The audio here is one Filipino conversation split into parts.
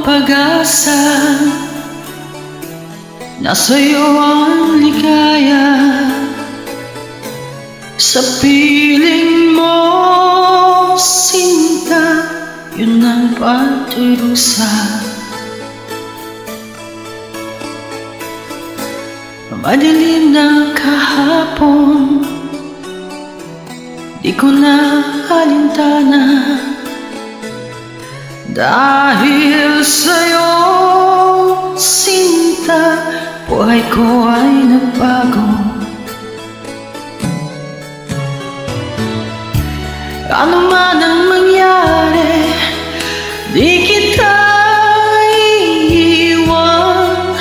pag-asa na sa'yo ang ligaya. Sa piling mo, sinta, yun ang pagdurusa. Madilim na kahapon, di ko na alintana. Dahil sa'yo, sinta, buhay ko ay nagbago. Ano man ang mangyari, di kita iiwan.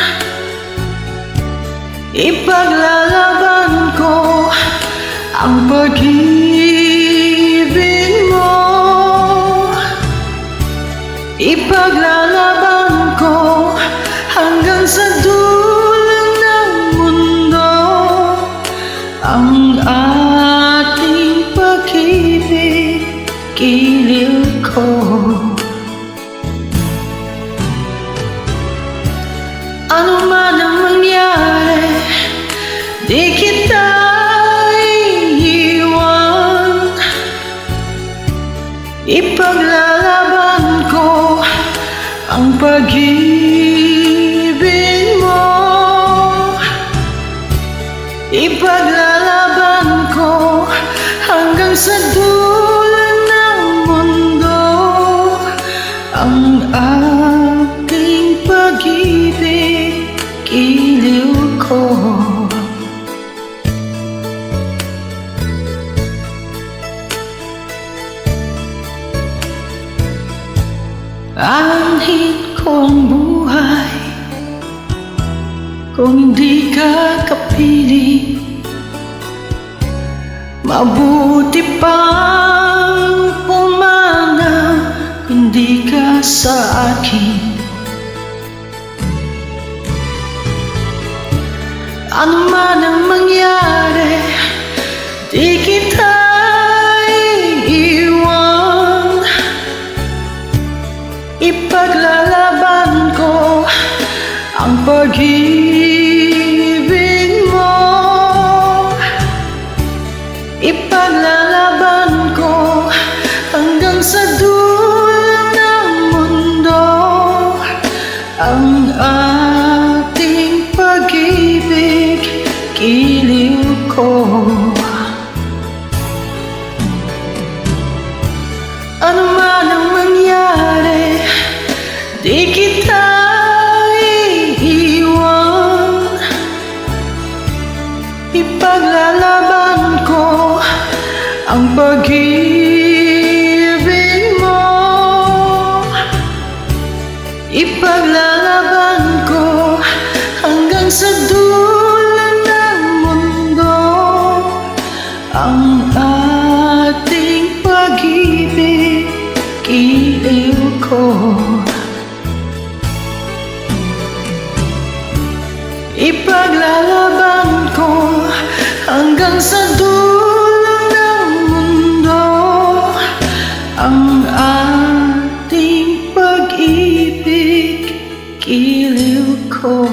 Ipaglalaban ko ang pag-ibig mo. Ipaglalaban ko hanggang sa dulo ng mundo ang ating pag-ibig, giliw ko. Ano man ang mangyari, di kita iiwan. Ipaglalaban ko ang pag-ibig mo. Ipaglalaban ko hanggang sa dulo ng mundo ang ating pag-ibig, giliw ko. Anhin ko ang buhay kung hindi ka kapiling. Mabuti pang pumanaw kung hindi ka sa akin. Ano man ang mangyari, di kita iiwan. Ipaglalaban ko ang pag-ibig mo. Ipaglalaban ko hanggang sa dulo ng mundo ang ating pag-ibig, giliw ko. Ano man ang mangyari, di kita iiwan. Ipaglalaban ko ang pag-ibig mo. Ipaglalaban ko hanggang sa dulo ng mundo ang ating pag-ibig, giliw ko. Ipaglalaban ko hanggang sa dulo ng mundo ang ating pag-ibig, giliw ko.